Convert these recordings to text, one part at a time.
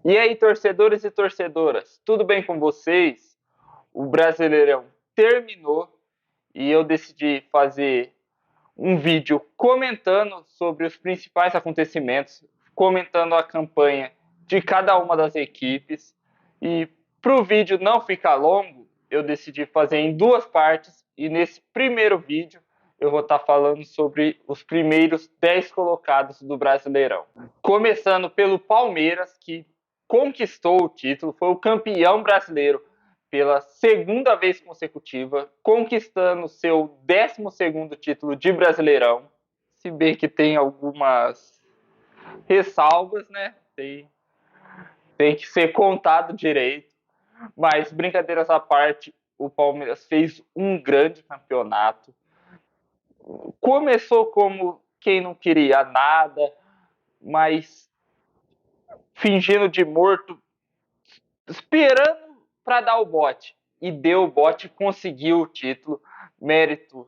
E aí, torcedores e torcedoras, tudo bem com vocês? O Brasileirão terminou e eu decidi fazer um vídeo comentando sobre os principais acontecimentos, comentando a campanha de cada uma das equipes. E para o vídeo não ficar longo, eu decidi fazer em duas partes. E nesse primeiro vídeo eu vou estar falando sobre os primeiros 10 colocados do Brasileirão. Começando pelo Palmeiras, que conquistou o título, foi o campeão brasileiro pela segunda vez consecutiva, conquistando seu 12º título de Brasileirão, se bem que tem algumas ressalvas, né? Tem que ser contado direito, mas brincadeiras à parte, o Palmeiras fez um grande campeonato. Começou como quem não queria nada, mas fingindo de morto, esperando para dar o bote. E deu o bote, conseguiu o título, mérito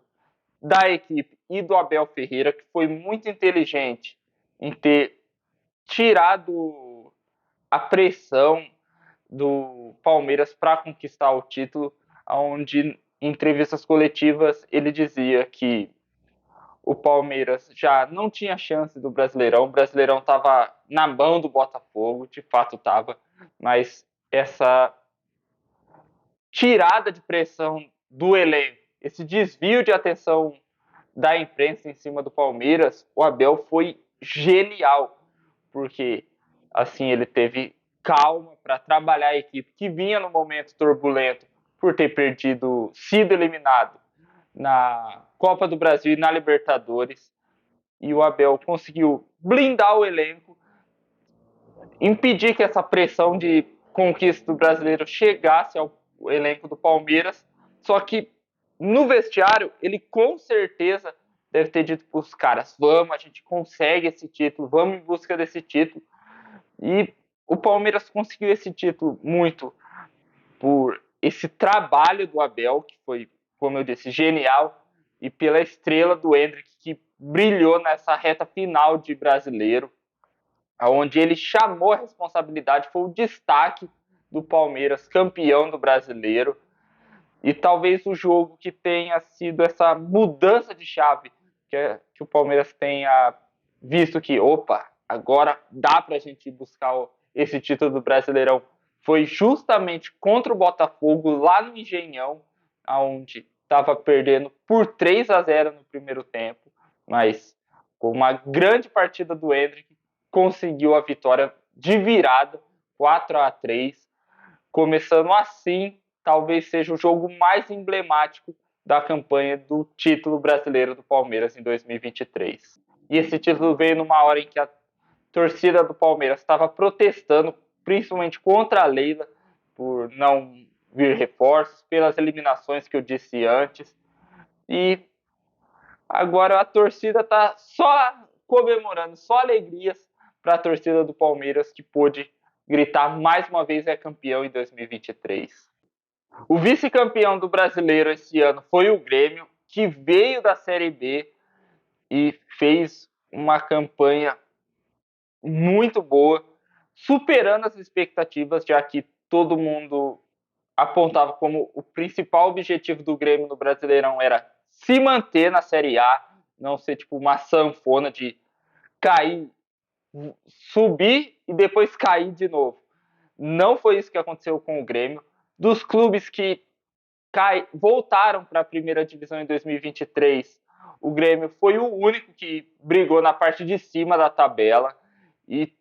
da equipe e do Abel Ferreira, que foi muito inteligente em ter tirado a pressão do Palmeiras para conquistar o título, onde em entrevistas coletivas ele dizia que o Palmeiras já não tinha chance do Brasileirão, o Brasileirão estava na mão do Botafogo, de fato estava, mas essa tirada de pressão do elenco, esse desvio de atenção da imprensa em cima do Palmeiras, o Abel foi genial, porque assim ele teve calma para trabalhar a equipe que vinha no momento turbulento por ter sido eliminado na Copa do Brasil e na Libertadores, e o Abel conseguiu blindar o elenco, impedir que essa pressão de conquista do brasileiro chegasse ao elenco do Palmeiras. Só que no vestiário, ele com certeza deve ter dito para os caras: vamos, a gente consegue esse título, vamos em busca desse título. E o Palmeiras conseguiu esse título muito por esse trabalho do Abel, que foi, como eu disse, genial, e pela estrela do Endrick, que brilhou nessa reta final de brasileiro, onde ele chamou a responsabilidade, foi o destaque do Palmeiras, campeão do brasileiro, e talvez o jogo que tenha sido essa mudança de chave, que o Palmeiras tenha visto que, opa, agora dá para a gente buscar esse título do Brasileirão, foi justamente contra o Botafogo, lá no Engenhão, onde estava perdendo por 3-0 no primeiro tempo, mas com uma grande partida do Endrick, conseguiu a vitória de virada, 4-3, começando assim, talvez seja o jogo mais emblemático da campanha do título brasileiro do Palmeiras em 2023. E esse título veio numa hora em que a torcida do Palmeiras estava protestando, principalmente contra a Leila, por não vir reforços, pelas eliminações que eu disse antes. E agora a torcida está só comemorando, só alegrias para a torcida do Palmeiras, que pôde gritar mais uma vez é campeão em 2023. O vice-campeão do brasileiro esse ano foi o Grêmio, que veio da Série B e fez uma campanha muito boa, superando as expectativas, já que todo mundo apontava como o principal objetivo do Grêmio no Brasileirão era se manter na Série A, não ser tipo uma sanfona de cair, subir e depois cair de novo. Não foi isso que aconteceu com o Grêmio. Dos clubes que voltaram para a primeira divisão em 2023, o Grêmio foi o único que brigou na parte de cima da tabela, e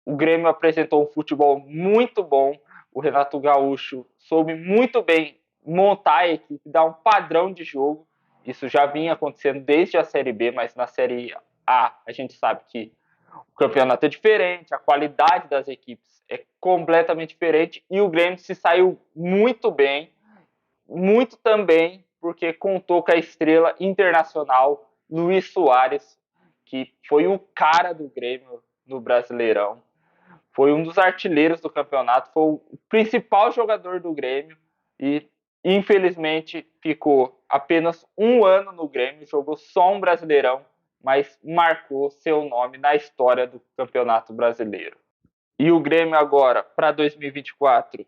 o Grêmio apresentou um futebol muito bom. O Renato Gaúcho soube muito bem montar a equipe, dar um padrão de jogo. Isso já vinha acontecendo desde a Série B, mas na Série A a gente sabe que o campeonato é diferente, a qualidade das equipes é completamente diferente, e o Grêmio se saiu muito bem, muito também porque contou com a estrela internacional Luis Soares, que foi o cara do Grêmio no Brasileirão, foi um dos artilheiros do campeonato, foi o principal jogador do Grêmio e infelizmente ficou apenas um ano no Grêmio, jogou só um Brasileirão, mas marcou seu nome na história do Campeonato Brasileiro. E o Grêmio agora, para 2024,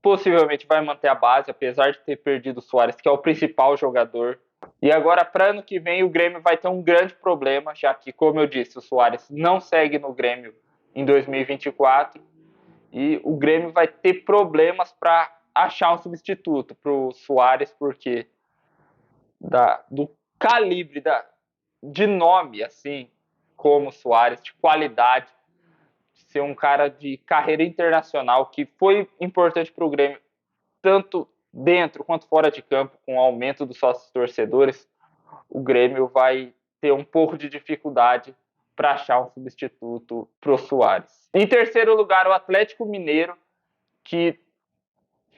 possivelmente vai manter a base, apesar de ter perdido o Suárez, que é o principal jogador. E agora, para ano que vem, o Grêmio vai ter um grande problema, já que, como eu disse, o Suárez não segue no Grêmio em 2024. E o Grêmio vai ter problemas para achar um substituto para o Suárez, porque do calibre, de nome, assim, como o Suárez, de qualidade, de ser um cara de carreira internacional, que foi importante para o Grêmio, tanto dentro quanto fora de campo, com o aumento dos sócios torcedores, o Grêmio vai ter um pouco de dificuldade para achar um substituto para o Suárez. Em terceiro lugar, o Atlético Mineiro, que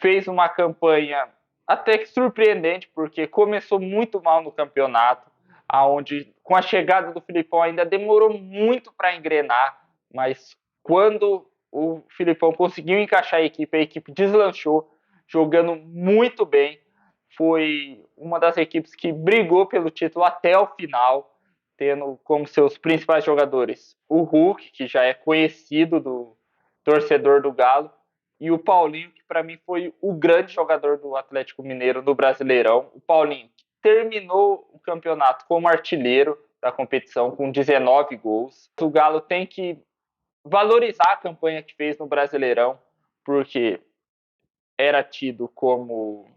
fez uma campanha até que surpreendente, porque começou muito mal no campeonato, aonde com a chegada do Filipão ainda demorou muito para engrenar, mas quando o Filipão conseguiu encaixar a equipe deslanchou, jogando muito bem. Foi uma das equipes que brigou pelo título até o final, tendo como seus principais jogadores o Hulk, que já é conhecido do torcedor do Galo, e o Paulinho, que para mim foi o grande jogador do Atlético Mineiro no Brasileirão. O Paulinho, que terminou o campeonato como artilheiro da competição, com 19 gols. O Galo tem que valorizar a campanha que fez no Brasileirão, porque era tido como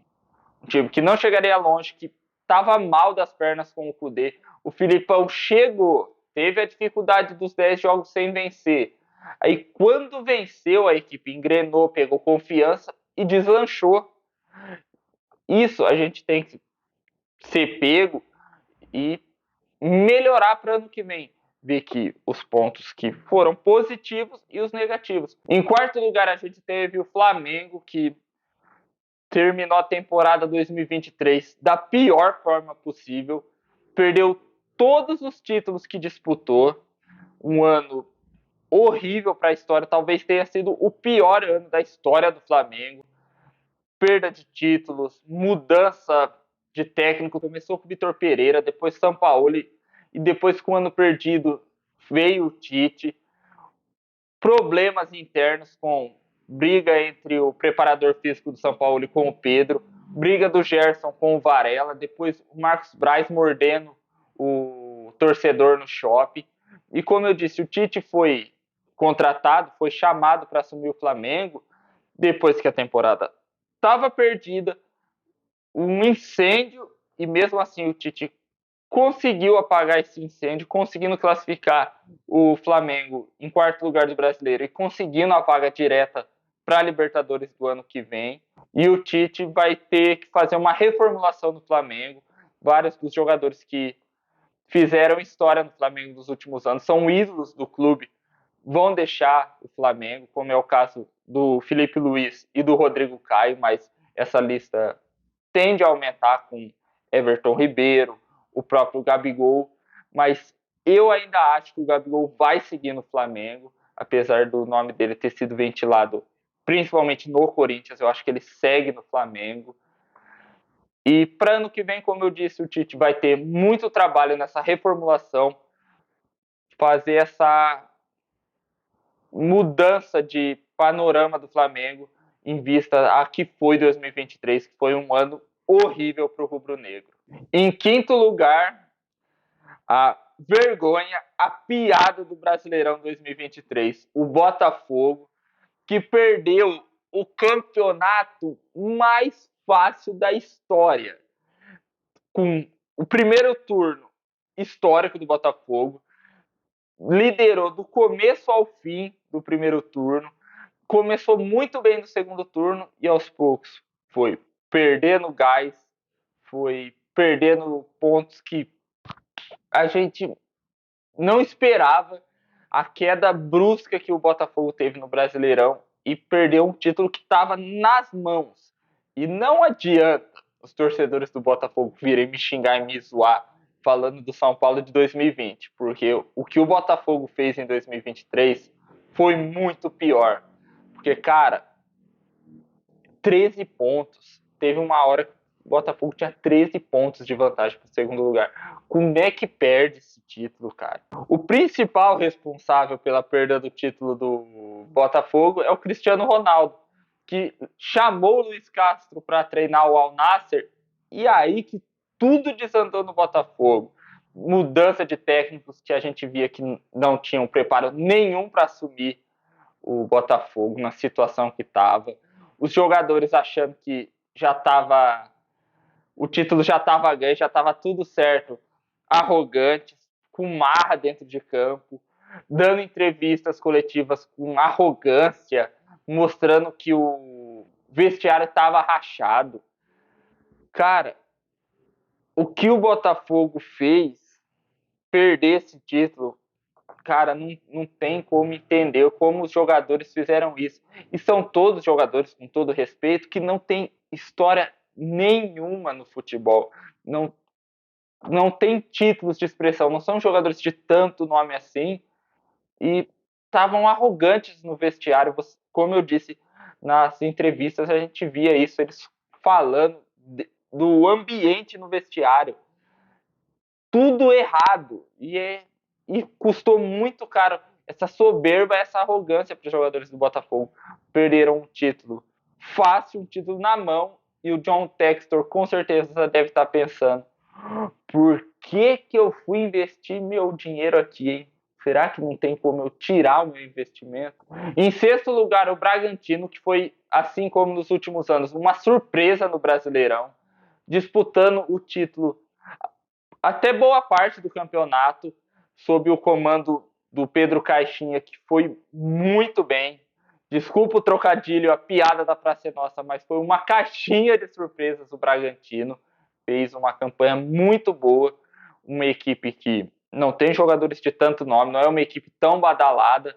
um time que não chegaria longe, que estava mal das pernas com o Cudê. O Filipão chegou, teve a dificuldade dos 10 jogos sem vencer. Aí, quando venceu, a equipe engrenou, pegou confiança e deslanchou. Isso a gente tem que ser pego e melhorar para o ano que vem. Ver que os pontos que foram positivos e os negativos. Em quarto lugar, a gente teve o Flamengo, que terminou a temporada 2023 da pior forma possível, perdeu todos os títulos que disputou, um ano horrível para a história, talvez tenha sido o pior ano da história do Flamengo, perda de títulos, mudança de técnico, começou com o Vitor Pereira, depois São Paulo, e depois com o ano perdido veio o Tite, problemas internos com briga entre o preparador físico do São Paulo e com o Pedro, briga do Gerson com o Varela, depois o Marcos Braz mordendo o torcedor no shopping. E como eu disse, o Tite foi contratado, foi chamado para assumir o Flamengo depois que a temporada estava perdida, um incêndio, e mesmo assim o Tite conseguiu apagar esse incêndio, conseguindo classificar o Flamengo em quarto lugar do Brasileiro e conseguindo a vaga direta para a Libertadores do ano que vem. E o Tite vai ter que fazer uma reformulação do Flamengo. Vários dos jogadores que fizeram história no Flamengo nos últimos anos são ídolos do clube, vão deixar o Flamengo, como é o caso do Felipe Luiz e do Rodrigo Caio, mas essa lista tende a aumentar com Everton Ribeiro, o próprio Gabigol, mas eu ainda acho que o Gabigol vai seguir no Flamengo, apesar do nome dele ter sido ventilado principalmente no Corinthians, eu acho que ele segue no Flamengo. E para ano que vem, como eu disse, o Tite vai ter muito trabalho nessa reformulação, fazer essa mudança de panorama do Flamengo em vista a que foi 2023, que foi um ano horrível para o rubro-negro. Em quinto lugar, a vergonha, a piada do Brasileirão 2023, o Botafogo, que perdeu o campeonato mais fácil da história, com o primeiro turno histórico do Botafogo, liderou do começo ao fim do primeiro turno, começou muito bem no segundo turno e aos poucos foi perdendo gás, foi perdendo pontos que a gente não esperava, a queda brusca que o Botafogo teve no Brasileirão e perdeu um título que estava nas mãos. E não adianta os torcedores do Botafogo virem me xingar e me zoar falando do São Paulo de 2020, porque o que o Botafogo fez em 2023 foi muito pior. Porque, cara, 13 pontos. Teve uma hora o Botafogo tinha 13 pontos de vantagem para o segundo lugar. Como é que perde esse título, cara? O principal responsável pela perda do título do Botafogo é o Cristiano Ronaldo, que chamou o Luiz Castro para treinar o Al Nassr, e aí que tudo desandou no Botafogo. Mudança de técnicos que a gente via que não tinham preparo nenhum para assumir o Botafogo na situação que estava. Os jogadores achando que já estava, o título já estava ganho, já estava tudo certo, arrogantes, com marra dentro de campo, dando entrevistas coletivas com arrogância, mostrando que o vestiário estava rachado. Cara, o que o Botafogo fez, perder esse título, cara, não tem como entender como os jogadores fizeram isso. E são todos jogadores, com todo respeito, que não tem história nenhuma no futebol. Não tem títulos de expressão, não são jogadores de tanto nome assim. E estavam arrogantes no vestiário. Como eu disse nas entrevistas, a gente via isso, eles falando do ambiente no vestiário. Tudo errado. E custou muito caro essa soberba, essa arrogância para os jogadores do Botafogo. Perderam um título fácil, um título na mão, e o John Textor com certeza deve estar pensando: por que eu fui investir meu dinheiro aqui, hein? Será que não tem como eu tirar o meu investimento? Em sexto lugar, o Bragantino, que foi, assim como nos últimos anos, uma surpresa no Brasileirão, disputando o título até boa parte do campeonato, sob o comando do Pedro Caixinha, que foi muito bem. Desculpa o trocadilho, a piada da Praça é Nossa, mas foi uma caixinha de surpresas o Bragantino. Fez uma campanha muito boa, uma equipe que não tem jogadores de tanto nome, não é uma equipe tão badalada,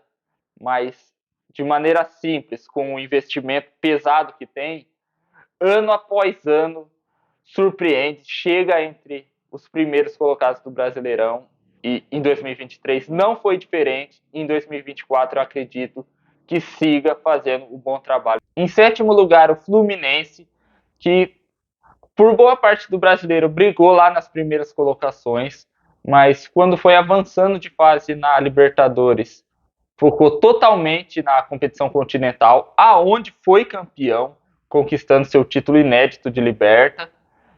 mas de maneira simples, com o investimento pesado que tem, ano após ano, surpreende, chega entre os primeiros colocados do Brasileirão, e em 2023 não foi diferente. Em 2024 eu acredito que siga fazendo um bom trabalho. Em sétimo lugar, o Fluminense, que por boa parte do Brasileiro brigou lá nas primeiras colocações, mas quando foi avançando de fase na Libertadores, focou totalmente na competição continental, aonde foi campeão, conquistando seu título inédito de Liberta,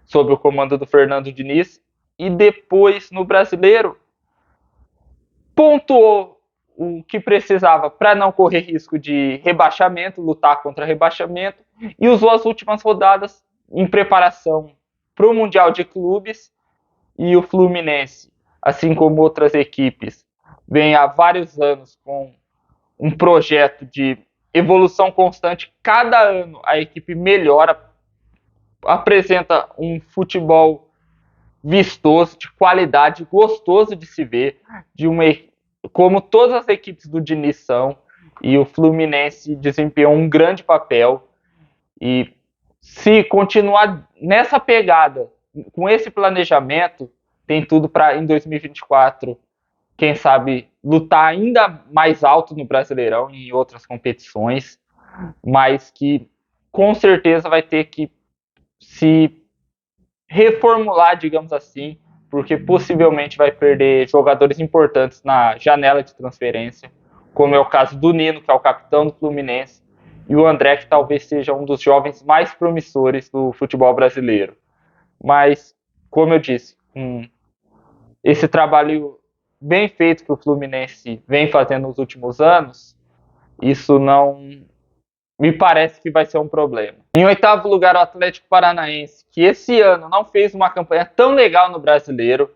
sob o comando do Fernando Diniz, e depois no Brasileiro pontuou o que precisava para não correr risco de rebaixamento, lutar contra rebaixamento, e usou as últimas rodadas em preparação para o Mundial de Clubes. E o Fluminense, assim como outras equipes, vem há vários anos com um projeto de evolução constante. Cada ano a equipe melhora, apresenta um futebol vistoso, de qualidade, gostoso de se ver, como todas as equipes do Diniz são, e o Fluminense desempenhou um grande papel. E se continuar nessa pegada, com esse planejamento, tem tudo para em 2024, quem sabe, lutar ainda mais alto no Brasileirão e em outras competições, mas que com certeza vai ter que se reformular, digamos assim, porque possivelmente vai perder jogadores importantes na janela de transferência, como é o caso do Nino, que é o capitão do Fluminense, e o André, que talvez seja um dos jovens mais promissores do futebol brasileiro. Mas, como eu disse, esse trabalho bem feito que o Fluminense vem fazendo nos últimos anos, isso não me parece que vai ser um problema. Em oitavo lugar, o Atlético Paranaense, que esse ano não fez uma campanha tão legal no Brasileiro,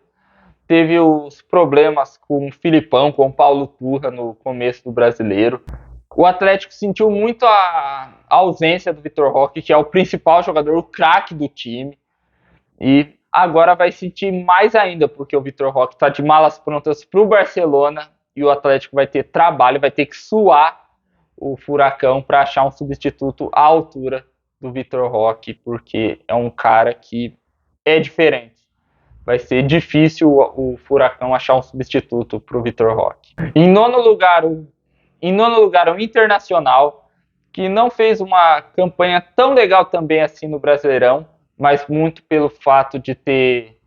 teve os problemas com o Filipão, com o Paulo Turra no começo do Brasileiro. O Atlético sentiu muito a ausência do Vitor Roque, que é o principal jogador, o craque do time, e agora vai sentir mais ainda, porque o Vitor Roque está de malas prontas para o Barcelona, e o Atlético vai ter trabalho, vai ter que suar o Furacão para achar um substituto à altura do Vitor Roque, porque é um cara que é diferente. Vai ser difícil o Furacão achar um substituto para o Vitor Roque. Em nono lugar, o Internacional, que não fez uma campanha tão legal também assim no Brasileirão, mas muito pelo fato de ter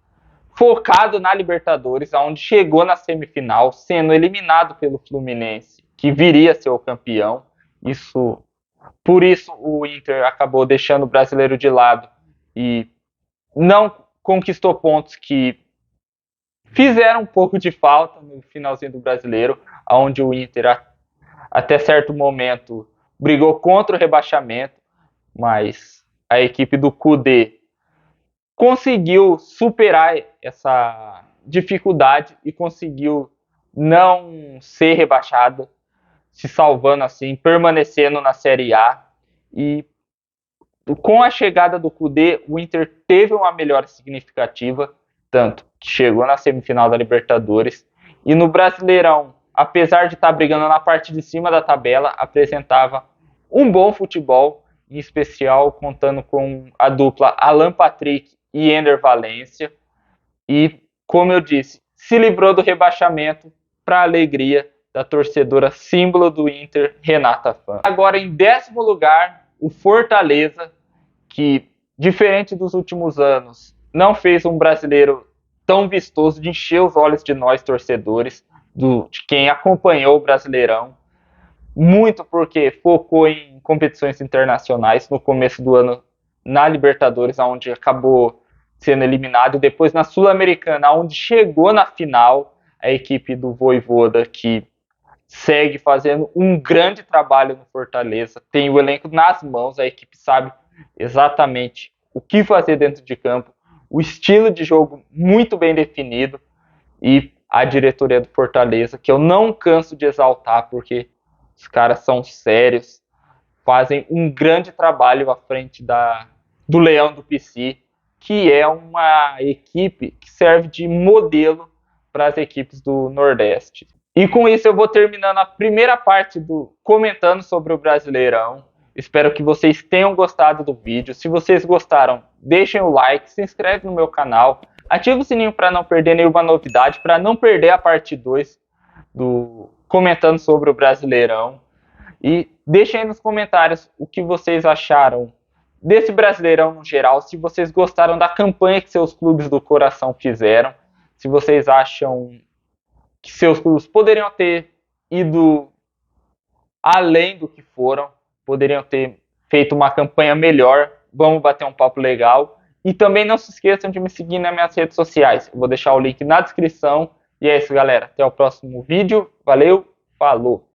focado na Libertadores, onde chegou na semifinal, sendo eliminado pelo Fluminense, que viria a ser o campeão. Por isso o Inter acabou deixando o brasileiro de lado e não conquistou pontos que fizeram um pouco de falta no finalzinho do brasileiro, onde o Inter até certo momento brigou contra o rebaixamento, mas a equipe do Kudê conseguiu superar essa dificuldade e conseguiu não ser rebaixada, se salvando assim, permanecendo na Série A. E com a chegada do Kudê, o Inter teve uma melhora significativa, tanto que chegou na semifinal da Libertadores e no Brasileirão, apesar de estar brigando na parte de cima da tabela, apresentava um bom futebol, em especial contando com a dupla Alan Patrick e Ender Valencia. E, como eu disse, se livrou do rebaixamento para a alegria da torcedora símbolo do Inter, Renata Fã. Agora, em 10º lugar, o Fortaleza, que, diferente dos últimos anos, não fez um brasileiro tão vistoso de encher os olhos de nós, torcedores, de quem acompanhou o Brasileirão, muito porque focou em competições internacionais no começo do ano na Libertadores, onde acabou sendo eliminado, e depois na Sul-Americana, onde chegou na final a equipe do Vojvoda, que segue fazendo um grande trabalho no Fortaleza, tem o elenco nas mãos, a equipe sabe exatamente o que fazer dentro de campo, o estilo de jogo muito bem definido, e a diretoria do Fortaleza, que eu não canso de exaltar, porque os caras são sérios, fazem um grande trabalho à frente do Leão do PC, que é uma equipe que serve de modelo para as equipes do Nordeste. E com isso eu vou terminando a primeira parte do comentando sobre o Brasileirão. Espero que vocês tenham gostado do vídeo. Se vocês gostaram, deixem o like, se inscreve no meu canal, ativa o sininho para não perder nenhuma novidade, para não perder a parte 2 do comentando sobre o Brasileirão. E deixem aí nos comentários o que vocês acharam desse Brasileirão no geral, se vocês gostaram da campanha que seus clubes do coração fizeram, se vocês acham que seus clubes poderiam ter ido além do que foram, poderiam ter feito uma campanha melhor. Vamos bater um papo legal. E também não se esqueçam de me seguir nas minhas redes sociais. Eu vou deixar o link na descrição. E é isso, galera. Até o próximo vídeo. Valeu, falou!